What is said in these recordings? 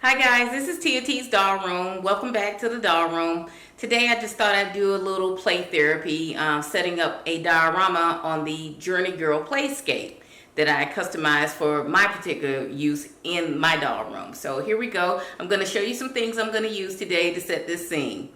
Hi guys, this is Ms.TeesDollroom. Welcome back to the Dollroom. Today I just thought I'd do a little play therapy, setting up a diorama on the Journey Girl playscape that I customized for my particular use in my dollroom. So here we go. I'm going to show you some things I'm going to use today to set this scene.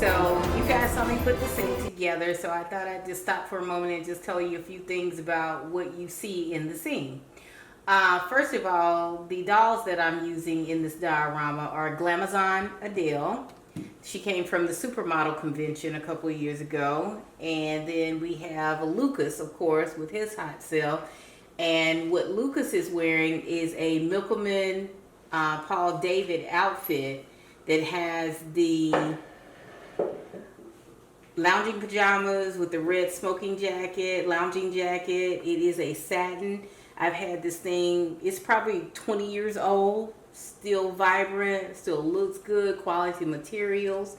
So you guys saw me put the scene together, so I thought I'd just stop for a moment and just tell you a few things about what you see in the scene. First of all, the dolls that I'm using in this diorama are Glamazon Adele. She came from the supermodel convention a couple of years ago. And then we have Lucas, of course, with his hot self. And what Lucas is wearing is a Milkman Paul David outfit that has the lounging pajamas with the red smoking jacket, lounging jacket. It is a satin. I've had this thing, it's probably 20 years old, still vibrant, still looks good, quality materials.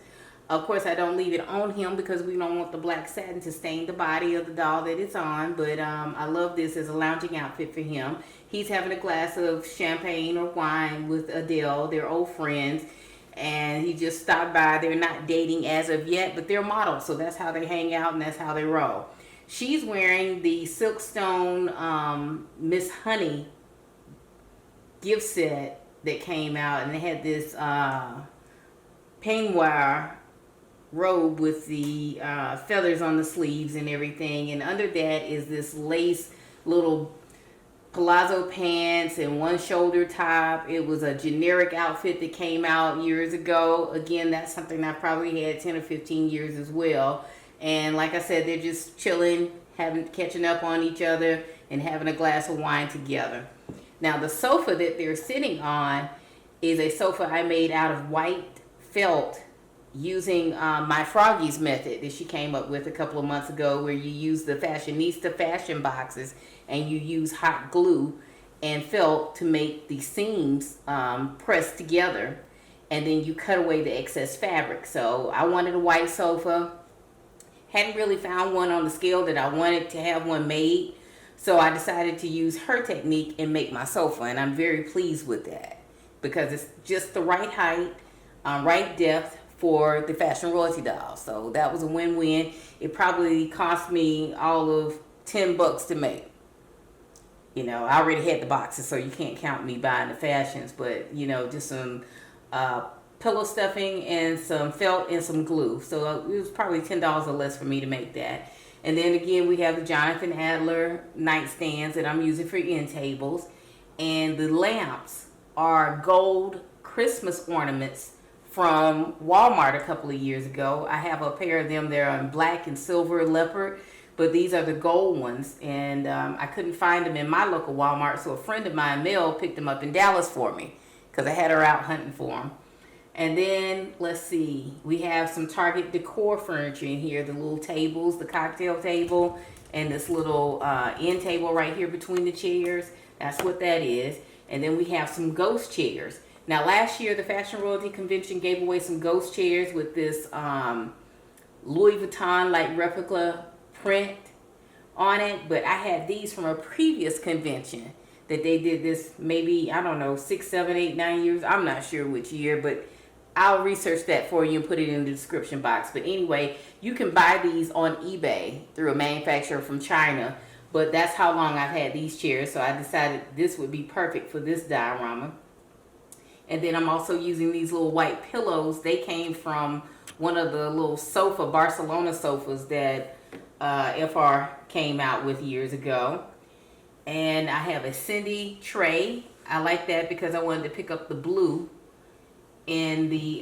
Of course, I don't leave it on him because we don't want the black satin to stain the body of the doll that it's on, but I love this as a lounging outfit for him. He's having a glass of champagne or wine with Adele. They're old friends. And he just stopped by. They're not dating as of yet, but they're models, so that's how they hang out and that's how they roll. She's wearing the Silkstone Miss Honey gift set that came out, and they had this peignoir robe with the feathers on the sleeves and everything, and under that is this lace little palazzo pants and one shoulder top. It was a generic outfit that came out years ago. Again, that's something I probably had 10 or 15 years as well. And like I said, they're just chilling, catching up on each other and having a glass of wine together. Now the sofa that they're sitting on is a sofa I made out of white felt using my Froggy's method that she came up with a couple of months ago, where you use the fashionista fashion boxes and you use hot glue and felt to make the seams press together, and then you cut away the excess fabric. So I wanted a white sofa. Hadn't really found one on the scale that I wanted to have one made, so I decided to use her technique and make my sofa, and I'm very pleased with that because it's just the right height, right depth for the Fashion Royalty doll. So that was a win-win. It probably cost me all of $10 to make. You know, I already had the boxes, so you can't count me buying the fashions, but you know, just some pillow stuffing and some felt and some glue. So it was probably $10 or less for me to make that. And then again, we have the Jonathan Adler nightstands that I'm using for end tables. And the lamps are gold Christmas ornaments from Walmart a couple of years ago. I have a pair of them. They're on black and silver leopard, but these are the gold ones. And I couldn't find them in my local Walmart, so a friend of mine, Mel, picked them up in Dallas for me because I had her out hunting for them. And then, let's see, we have some Target decor furniture in here. The little tables, the cocktail table, and this little end table right here between the chairs. That's what that is. And then we have some ghost chairs. Now, last year, the Fashion Royalty Convention gave away some ghost chairs with this Louis Vuitton like replica print on it. But I had these from a previous convention that they did this maybe, I don't know, 6, 7, 8, 9 years. I'm not sure which year, but I'll research that for you and put it in the description box. But anyway, you can buy these on eBay through a manufacturer from China. But that's how long I've had these chairs. So I decided this would be perfect for this diorama. And then I'm also using these little white pillows. They came from one of the little Barcelona sofas that FR came out with years ago. And I have a Cindy tray. I like that because I wanted to pick up the blue in the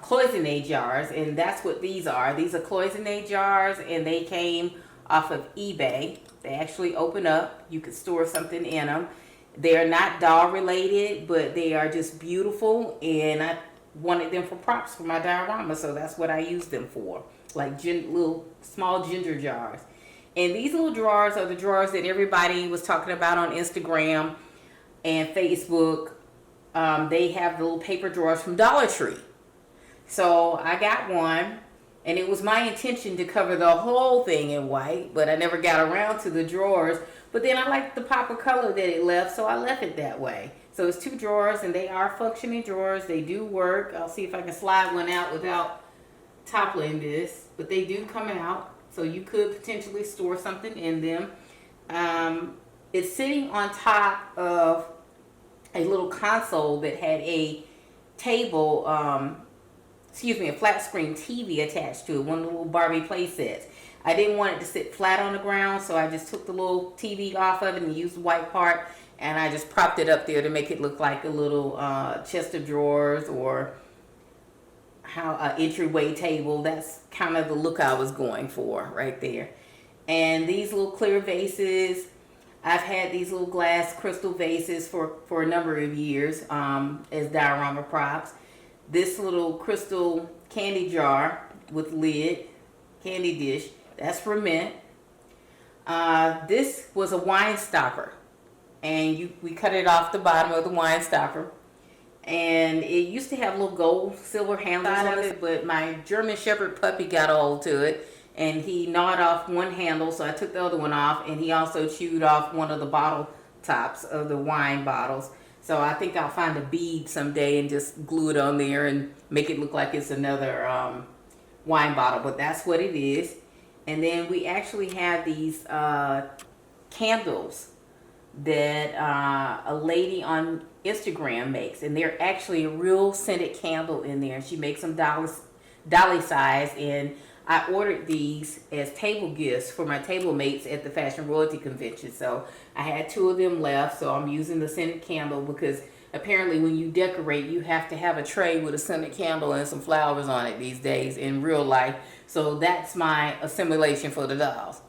cloisonne jars. And that's what these are. These are cloisonne jars, and they came off of eBay. They actually open up. You could store something in them. They are not doll related, but they are just beautiful, and I wanted them for props for my diorama, so that's what I used them for, like little small ginger jars. And these little drawers are the drawers that everybody was talking about on Instagram and Facebook. They have the little paper drawers from Dollar Tree. So I got one, and it was my intention to cover the whole thing in white, but I never got around to the drawers. But then I liked the pop of color that it left, so I left it that way. So it's 2 drawers, and they are functioning drawers. They do work. I'll see if I can slide one out without toppling this. But they do come out, so you could potentially store something in them. It's sitting on top of a little console that had a table, a flat screen TV attached to it, one of the little Barbie play sets. I didn't want it to sit flat on the ground, so I just took the little TV off of it and used the white part, and I just propped it up there to make it look like a little chest of drawers or an entryway table. That's kind of the look I was going for right there. And these little clear vases, I've had these little glass crystal vases for a number of years as diorama props. This little crystal candy jar with lid, candy dish, that's for mint. This was a wine stopper, and we cut it off the bottom of the wine stopper. And it used to have little gold, silver handles on it, but my German Shepherd puppy got hold to it, and he gnawed off one handle, so I took the other one off, and he also chewed off one of the bottle tops of the wine bottles. So I think I'll find a bead someday and just glue it on there and make it look like it's another wine bottle, but that's what it is. And then we actually have these candles that a lady on Instagram makes, and they're actually a real scented candle in there. She makes them dolly size, and I ordered these as table gifts for my table mates at the Fashion Royalty Convention. So I had 2 of them left, so I'm using the scented candle because apparently when you decorate, you have to have a tray with a scented candle and some flowers on it these days in real life. So that's my assimilation for the dolls.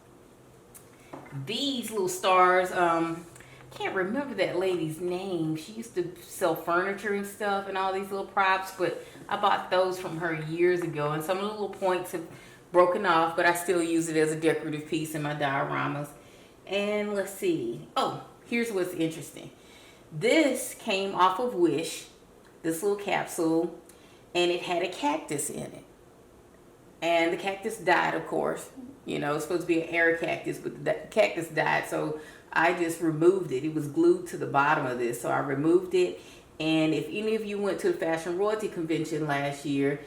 these little stars. Can't remember that lady's name. She used to sell furniture and stuff and all these little props, but I bought those from her years ago, and some of the little points have broken off, but I still use it as a decorative piece in my dioramas. And let's see. Oh, here's what's interesting. This came off of Wish, this little capsule, and it had a cactus in it. And the cactus died, of course. You know, it's supposed to be an air cactus, but the cactus died, so I just removed it. It was glued to the bottom of this, so I removed it. And if any of you went to the Fashion Royalty Convention last year,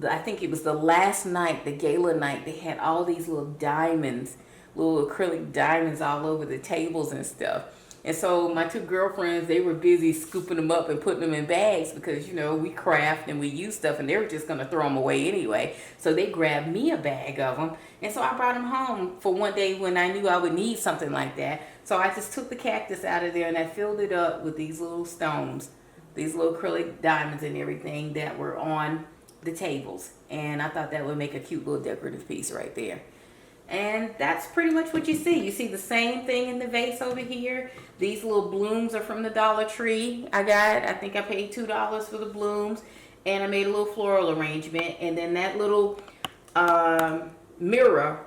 I think it was the last night, the gala night, they had all these little diamonds, little acrylic diamonds all over the tables and stuff. And so my two girlfriends, they were busy scooping them up and putting them in bags because, you know, we craft and we use stuff and they were just going to throw them away anyway. So they grabbed me a bag of them. And so I brought them home for one day when I knew I would need something like that. So I just took the cactus out of there and I filled it up with these little stones, these little acrylic diamonds and everything that were on the tables. And I thought that would make a cute little decorative piece right there. And that's pretty much what you see. You see the same thing in the vase over here. These little blooms are from the Dollar Tree. I think I paid $2 for the blooms. And I made a little floral arrangement. And then that little mirror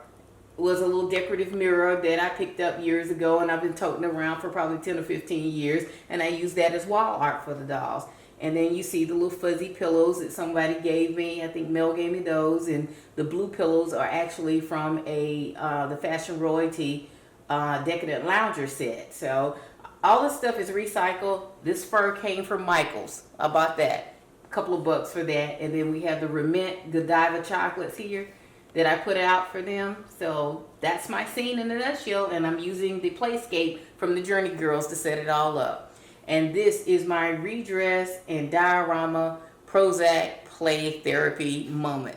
was a little decorative mirror that I picked up years ago. And I've been toting around for probably 10 or 15 years. And I used that as wall art for the dolls. And then you see the little fuzzy pillows that somebody gave me. I think Mel gave me those. And the blue pillows are actually from the Fashion Royalty Decadent Lounger set. So all this stuff is recycled. This fur came from Michael's. I bought that. A couple of bucks for that. And then we have the Rement Godiva chocolates here that I put out for them. So that's my scene in a nutshell. And I'm using the Playscape from the Journey Girls to set it all up. And this is my redress and diorama Prozac play therapy moment.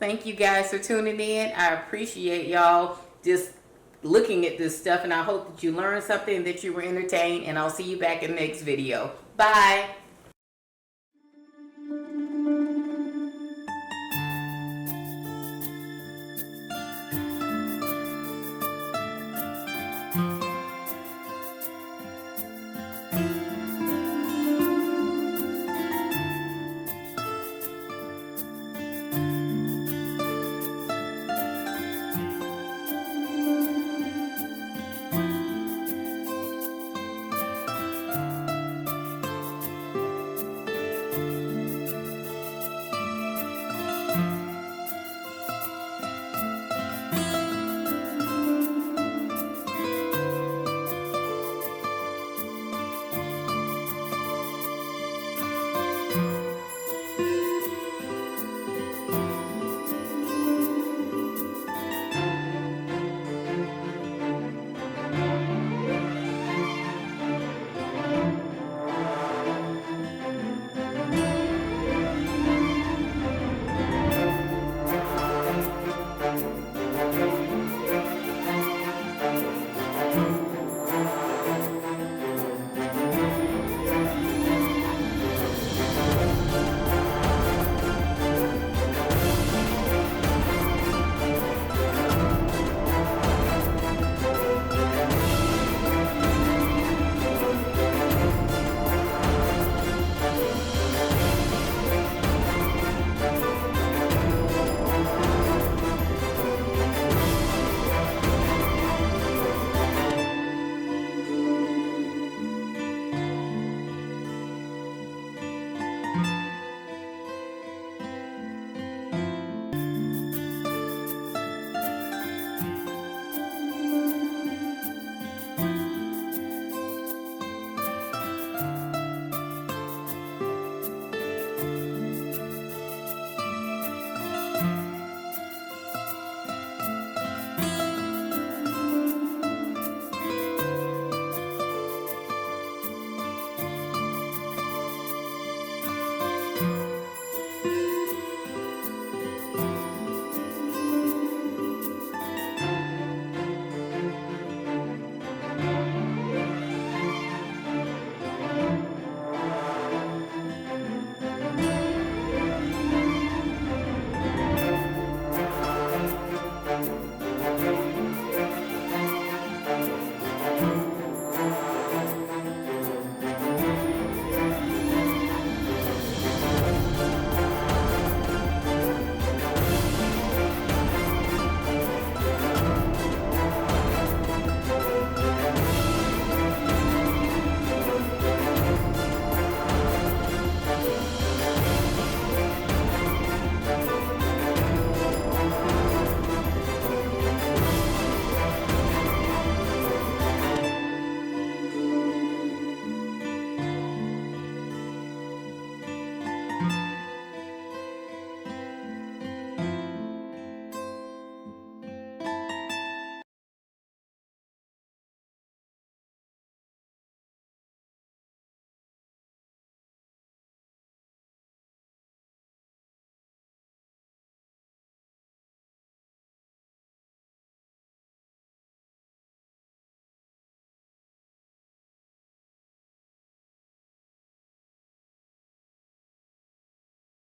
Thank you guys for tuning in. I appreciate y'all just looking at this stuff, and I hope that you learned something, that you were entertained, and I'll see you back in the next video. Bye.